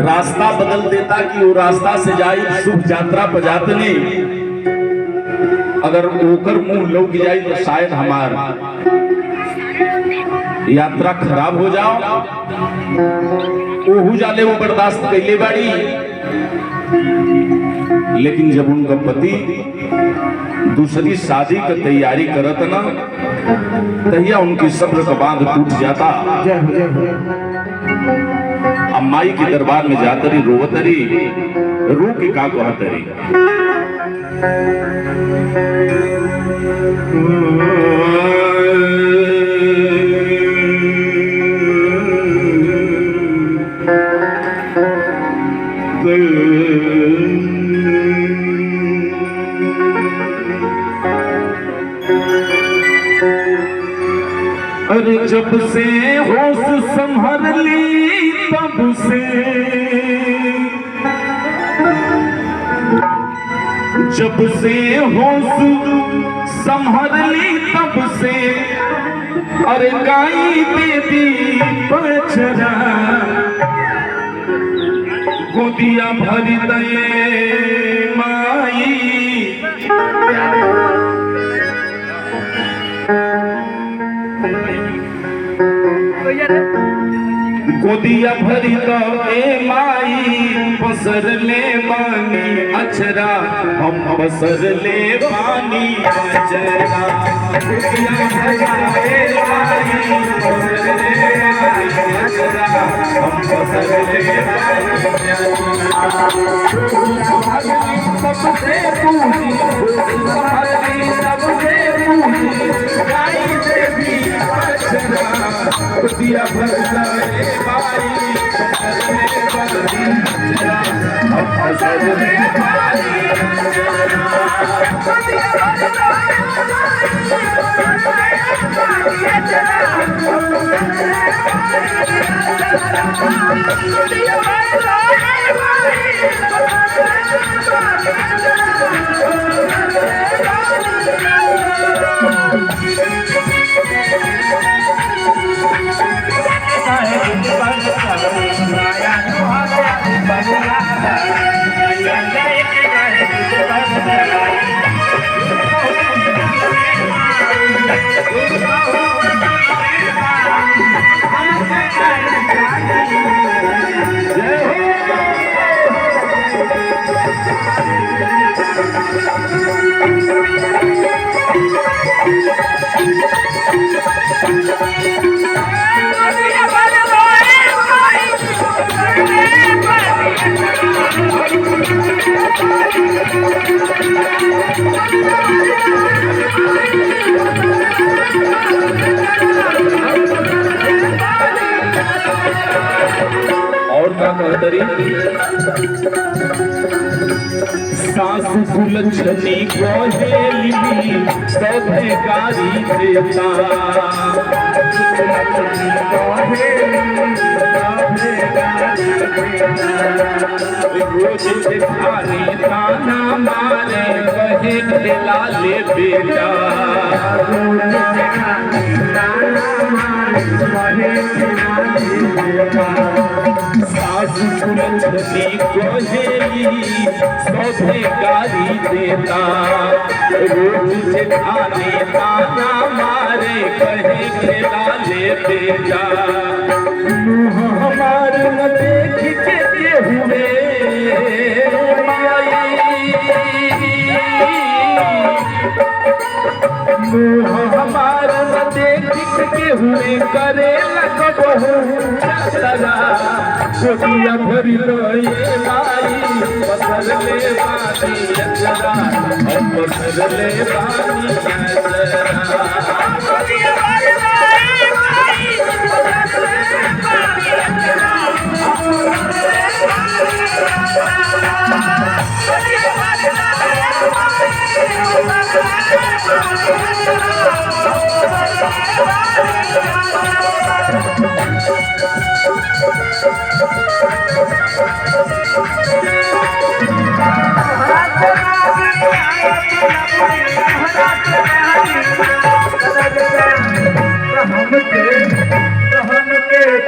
रास्ता बदल देता कि वो रास्ता से जाई शुभ यात्रा बजातने। अगर ओकर मुंह लौक जाई तो शायद हमार यात्रा खराब हो जाओ। ओहू जाले वो बर्दाश्त कैले बाड़ी, लेकिन जब उनका पति दूसरी शादी का तैयारी करत ना, तहिया उनकी सब्र का बांध टूट जाता। अम्माई के दरबार में जातरी रोवतरी, रो के का कहतरी, अरे जब से होश संभल ली तब से, जब से होश संभल ली तब से, अरे गाई देवी बछड़ा गोदिया भर दे माई। गोदिया भरी तो ए माई, बसर ले पानी अचरा, हम बसर ले पानी अचरा। गोदिया भरी ए माई, बसर ले पानी अचरा, हम बसर ले पानी अचरा। सबसे पूजी, सबसे पूजी, गाई देवी अचरा, गोदिया भरी सासु सुलक्षणी गोहेली सभे गारी देता। रोज दिखारी ताना मारे कहे खेला ले बेटा। सासु सुलक्षणी गोहेली सभे गारी देता। रोज दिखारी ताना मारे कहे खेला ले बेटा। मुँह हमार न देख के हुए मुँह हमार न देख के हुए करे लगबहू सदा। गोदिया भरी रोए माई, बसर ले पानी अचरा, हम बसर ले पानी अचरा। गोदिया भरी रोए माई, बसर ले पानी अचरा, हम बसर ले पानी अचरा। गोदिया भरी रोए माई, बसर ले पानी अचरा, हम बसर ले पानी हम के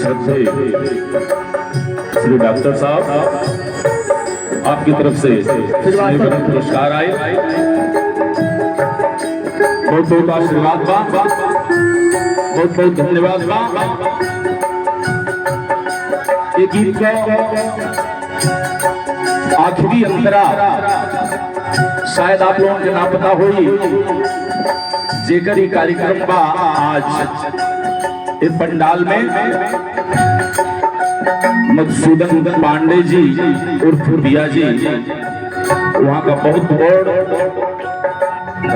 श्रद्धे श्री डॉक्टर साहब, आपकी तरफ से पुरस्कार आए, बहुत बहुत आशीर्वाद बा, बहुत बहुत धन्यवाद बा। ये गीत का आखिरी अंतरा शायद आप लोगों के ना पता होई, जेकर ही कार्यक्रम बा आज इस पंडाल में मधुसूदन पांडे जी उर्फ बिया जी, वहां का बहुत बड़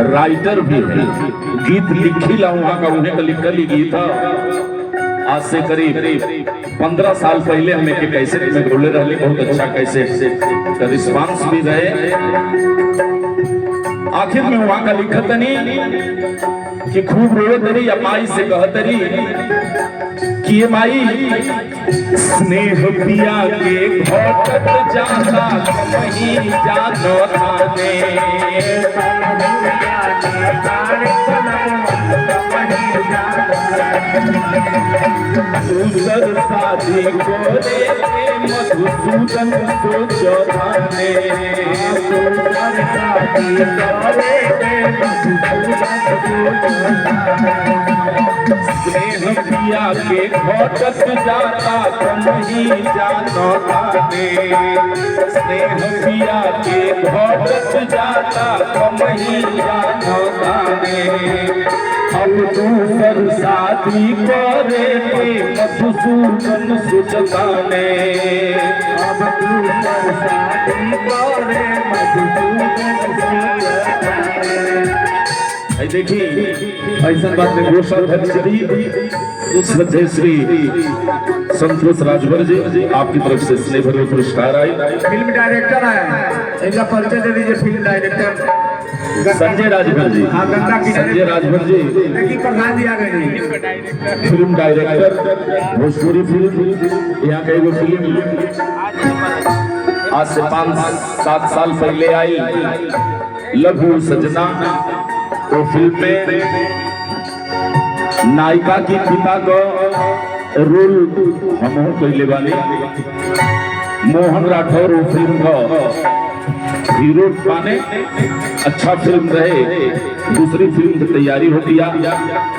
राइटर भी है, गीत लिखी ला वहां का, उन्हें का लिखल ही गीत है। आज से करीब 15 साल पहले हमें के कैसेट में बोले रहे, बहुत अच्छा कैसेट का रिस्पांस भी रहे। आखिर में वहां का लिखत नहीं कि खूब रोए तरी या माई से कहतरी कि ये माई स्नेह पिया के घोटत जाता कहीं जानो थाने, दूसर शादी कोरे मधुसूदन सोचो थाने, स्नेह पिया के घोटत जाता कहीं जानो थाने, स्नेह पिया के घोटत जाता कहीं जानो थाने। अब दूसर शादी करे के मधुसूदन सोचताने, अब दूसर शादी करे मधुसूदन सोचताने। देखिए ऐसा बात में श्रद्धे श्री संतोष राजभर जी, आपकी तरफ से स्नेह भरे पुरस्कार आए। फिल्म डायरेक्टर है, इनका परिचय दे दीजिए। Film director Sanjay Rajbhar ji. हाँ, गंगा किनारे संजय राजभर जी प्रधान जी आ गए। फिल्म डायरेक्टर, भोजपुरी फिल्म, यहाँ का एगो फिल्म आज से 5-7 साल पहले आई, लघु सजना। वो फिल्म में नायिका की पिता को रोल हम पहले वाले मोहन राठौर वो फिल्म का हीरो पाने, अच्छा फिल्म रहे। दूसरी फिल्म की तैयारी हो गया,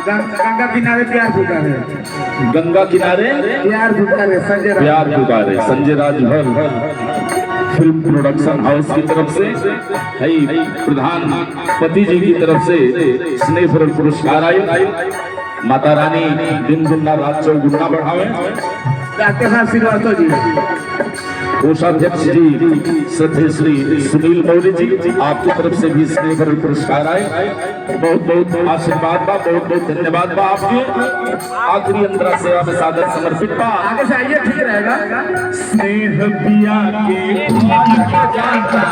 गंगा किनारे प्यार पुकारे, गंगा किनारे प्यार पुकारे, प्यार पुकारे, Sanjay Rajbhar film production house की तरफ से है, प्रधानपति जी की तरफ से स्नेह भरे पुरस्कार आए। माता रानी दिन गुना रात चौगुना बढ़ावे। डॉक्टर साहब श्रीवास्तव जी, कोषाध्यक्ष जी श्रद्धे श्री सुनील मौर्य जी, आपकी तरफ से भी स्नेह भरे पुरस्कार आए। बहुत बहुत आशीर्वाद बा, बहुत बहुत धन्यवाद बा आपके। आखिरी अंतरा सेवा में सादर समर्पित बा। आगे से आइए, ठीक रहेगा। स्नेह पिया के जाता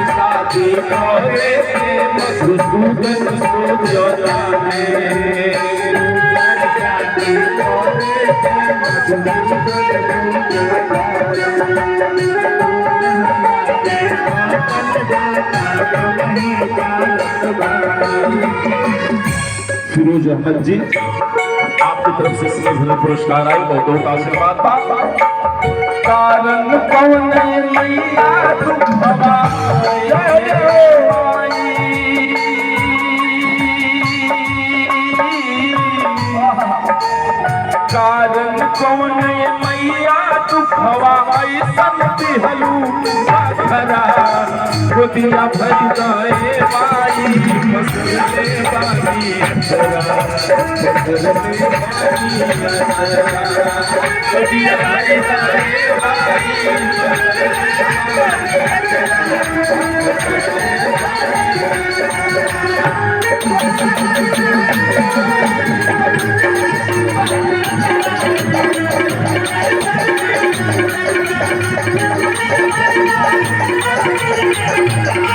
शादी करे मधुसूदन सोचो थाने, फिरोज अहमद जी, आपकी तरफ से स्नेह भरे पुरस्कार आए। बहुत बहुत आशीर्वाद बा। कारण कौन मैया दुखवा कारण कौन मैया दुखवा ऐसन दिहलू घरा गोदिया भर गए माई मसले बानी गोदिया भर गए Thank you.